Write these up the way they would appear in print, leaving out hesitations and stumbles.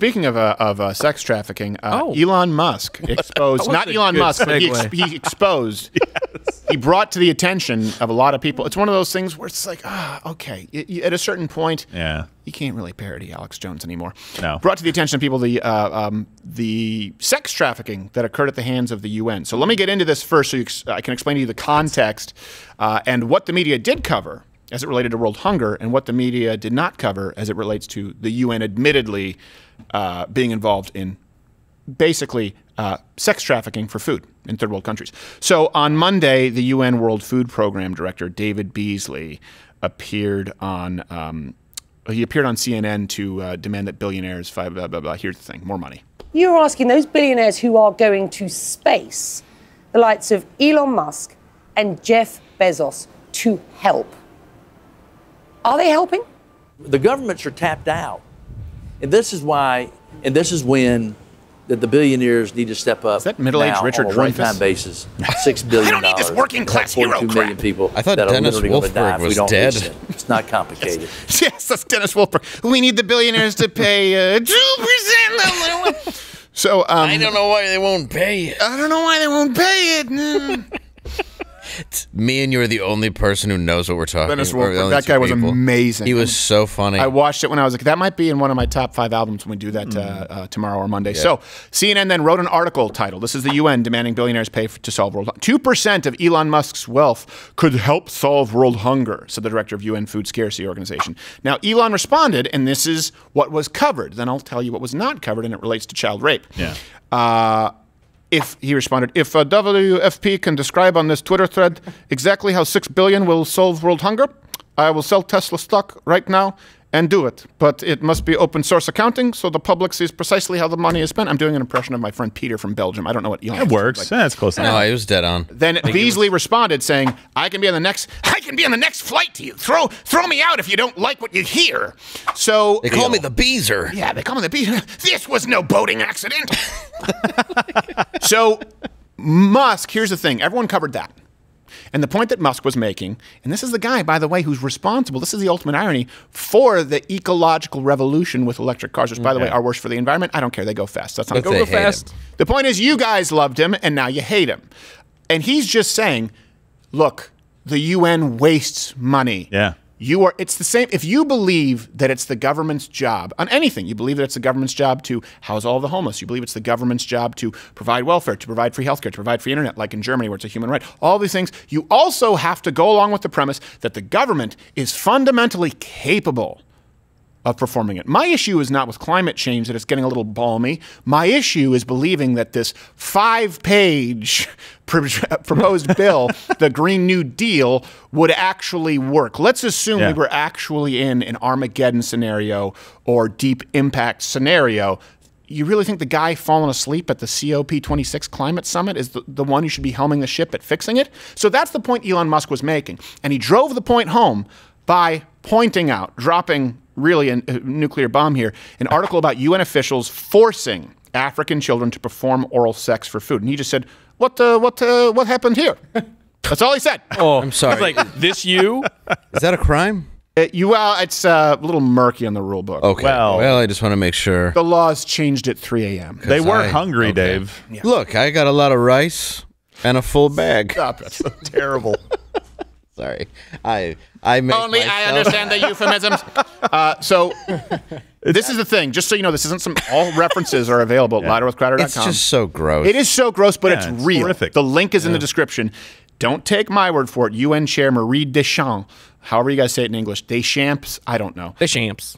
speaking of sex trafficking, Elon Musk exposed, not Elon Musk, but he exposed, he brought to the attention of a lot of people. It's one of those things where it's like, okay, at a certain point, you can't really parody Alex Jones anymore. No. Brought to the attention of people the sex trafficking that occurred at the hands of the UN. So let me get into this first so I can explain to you the context and what the media did cover as it related to world hunger, and what the media did not cover as it relates to the UN admittedly being involved in basically sex trafficking for food in third world countries. So on Monday, the UN World Food Program Director, David Beasley, appeared on CNN to demand that billionaires, here's the thing, more money. You're asking those billionaires who are going to space, the likes of Elon Musk and Jeff Bezos, to help. Are they helping? The governments are tapped out. And this is why, and this is when the billionaires need to step up. Is that middle-aged Richard on a Dreyfuss? one-time basis? $6 billion. I don't need this working-class hero 42 million people. I thought that Dennis are literally Wolfberg was dead. It's not complicated. Yes, that's Dennis Wolfberg. We need the billionaires to pay 2%. So I don't know why they won't pay it. I don't know why they won't pay it. No. Me and you are the only person who knows what we're talking about. Dennis Wolfberg, that guy was amazing. He was so funny. I watched it when I was like, that might be in one of my top 5 albums when we do that tomorrow or Monday. Yeah. So CNN then wrote an article titled, this is the UN demanding billionaires pay to solve world hunger. 2% of Elon Musk's wealth could help solve world hunger, said the director of UN Food Scarcity Organization. Now, Elon responded, and this is what was covered. Then I'll tell you what was not covered, and it relates to child rape. Yeah. He responded, if WFP can describe on this Twitter thread exactly how $6 billion will solve world hunger, I will sell Tesla stock right now and do it. But it must be open source accounting so the public sees precisely how the money is spent. I'm doing an impression of my friend Peter from Belgium. I don't know what Elon. It works. Like. That's close enough. No, he was dead on. Then Beasley responded saying, I can be on the next flight to you. Throw me out if you don't like what you hear. So they call me the Beezer. Yeah, they call me the Beezer. This was no boating accident. So Musk, here's the thing. Everyone covered that. And the point that Musk was making, and this is the guy, by the way, who's responsible, this is the ultimate irony, for the ecological revolution with electric cars, which, by the way, are worse for the environment. I don't care. They go fast. That's not go fast. The point is, you guys loved him, and now you hate him. And he's just saying, look, the UN wastes money. Yeah. It's the same. If you believe that it's the government's job on anything, you believe that it's the government's job to house all the homeless. You believe it's the government's job to provide welfare, to provide free healthcare, to provide free internet, like in Germany where it's a human right. All these things. You also have to go along with the premise that the government is fundamentally capable of performing it. My issue is not with climate change, that it's getting a little balmy. My issue is believing that this 5-page proposed bill, the Green New Deal, would actually work. Let's assume we were actually in an Armageddon scenario or deep impact scenario. You really think the guy falling asleep at the COP26 climate summit is the one who should be helming the ship at fixing it? So that's the point Elon Musk was making. And he drove the point home by pointing out, dropping really a nuclear bomb here, an article about UN officials forcing African children to perform oral sex for food. And he just said, what happened here? That's all he said. Oh, I'm sorry. Like, this you? Is that a crime? It's a little murky on the rule book. Okay. Well, I just want to make sure. The laws changed at 3 a.m. They were hungry, Dave. Yeah. Look, I got a lot of rice and a full bag. Stop it. So terrible. Sorry. I make Only myself... I understand the euphemisms. So this is the thing. Just so you know, this isn't all references are available at louderwithcrowder.com. It's just so gross. It is so gross, but it's real. Horrific. The link is in the description. Don't take my word for it. UN Chair Marie Deschamps, however you guys say it in English, Deschamps, I don't know. Deschamps.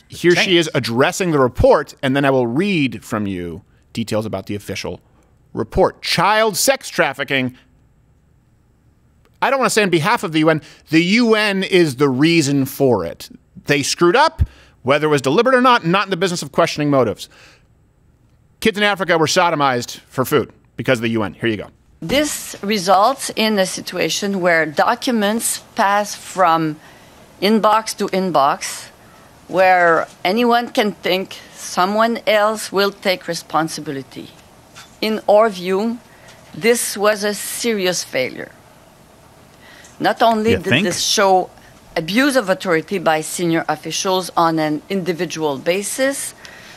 Here she is addressing the report, and then I will read from you details about the official report. Child sex trafficking. I don't want to say on behalf of the UN is the reason for it. They screwed up, whether it was deliberate or not in the business of questioning motives. Kids in Africa were sodomized for food because of the UN. Here you go. This results in a situation where documents pass from inbox to inbox, where anyone can think someone else will take responsibility. In our view, this was a serious failure. Not only did this show abuse of authority by senior officials on an individual basis,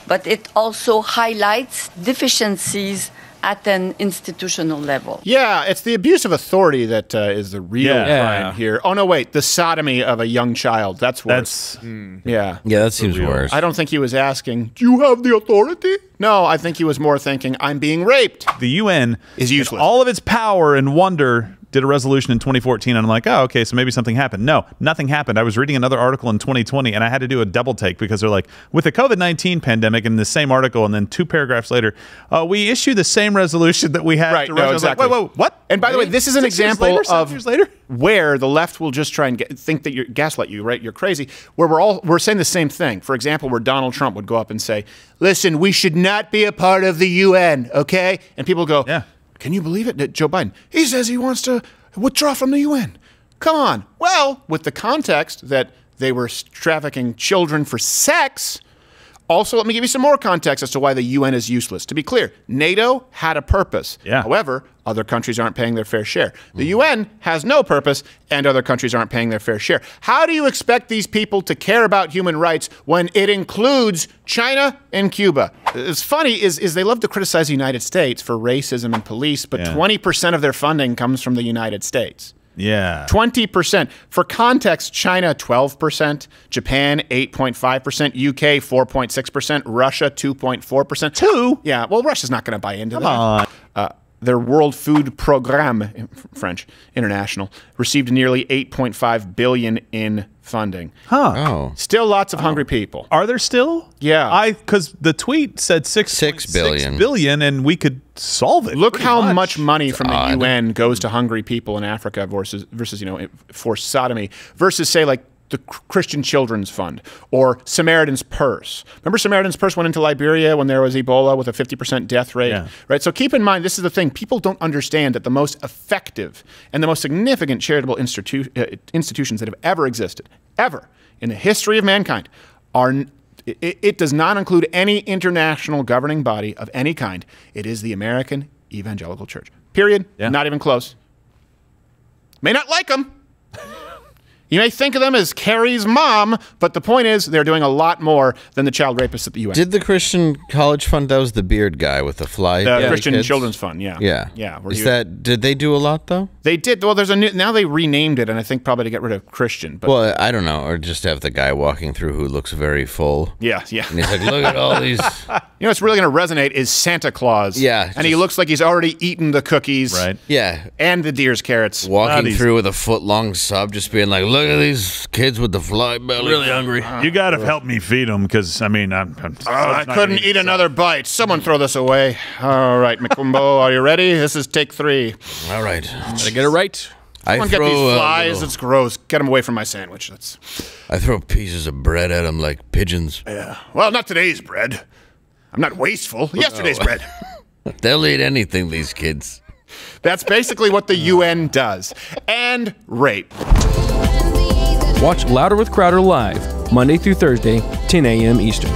but it also highlights deficiencies at an institutional level. Yeah, it's the abuse of authority that is the real crime here. Oh, no, wait. The sodomy of a young child. That's worse. Yeah. Yeah, that seems worse. I don't think he was asking, do you have the authority? No, I think he was more thinking, I'm being raped. The UN is useless. All of its power and wonder did a resolution in 2014, and I'm like, oh, okay, so maybe something happened. No, nothing happened. I was reading another article in 2020, and I had to do a double take because they're like, with the COVID-19 pandemic in the same article, and then 2 paragraphs later, we issue the same resolution that we had. Right, to no, exactly. Like, whoa, what? And by the way, this is an 6 years example later, 7 of years later? where the left will just try and think that you're gaslight you, right? You're crazy. Where we're saying the same thing. For example, where Donald Trump would go up and say, "Listen, we should not be a part of the UN," okay? And people go, "Yeah, can you believe it?" Joe Biden, he says he wants to withdraw from the UN. Come on. Well, with the context that they were trafficking children for sex. Also, let me give you some more context as to why the UN is useless. To be clear, NATO had a purpose. Yeah. However, other countries aren't paying their fair share. The UN has no purpose, and other countries aren't paying their fair share. How do you expect these people to care about human rights when it includes China and Cuba? It's funny is they love to criticize the United States for racism and police, but 20% of their funding comes from the United States. Yeah. 20%. For context, China 12%, Japan 8.5%, UK 4.6%, Russia 2.4%. 2? Yeah, well, Russia's not going to buy into that. Come on. Their World Food Programme, French, international, received nearly $8.5 billion in funding. Huh. Oh. Still lots of hungry people. Are there still? Yeah. Because the tweet said 6 billion, and we could solve it. Look how much money It's from the odd. UN goes to hungry people in Africa versus forced sodomy versus, say, like the Christian Children's Fund or Samaritan's Purse. Remember Samaritan's Purse went into Liberia when there was Ebola with a 50% death rate? Yeah. Right? So keep in mind, this is the thing. People don't understand that the most effective and the most significant charitable institutions that have ever existed, ever, in the history of mankind, it does not include any international governing body of any kind. It is the American Evangelical Church. Period. Yeah. Not even close. May not like them. You may think of them as Carrie's mom, but the point is they're doing a lot more than the child rapists at the UN. Did the Christian College Fund, that was the beard guy with the fly? The Christian Children's Fund, yeah. Yeah. Yeah. Did they do a lot, though? They did. Well, there's a new, now they renamed it, and I think probably to get rid of Christian. But Well, I don't know, or just have the guy walking through who looks very full. yeah. And he's like, look at all these. You know what's really going to resonate is Santa Claus. Yeah, And he just- looks like he's already eaten the cookies. Right. Yeah. And the deer's carrots. Walking through with a foot-long sub, just being like, look at these kids with the fly belly. Really hungry. You got to help me feed them because, I mean, I couldn't eat another bite. Someone throw this away. All right, Mikumbo, are you ready? This is take 3. All right. Gotta get it right. Someone get these flies. It's gross. Get them away from my sandwich. I throw pieces of bread at them like pigeons. Yeah. Well, not today's bread. I'm not wasteful. Yesterday's bread. They'll eat anything, these kids. That's basically what the UN does. And rape. Watch Louder with Crowder live, Monday through Thursday, 10 a.m. Eastern.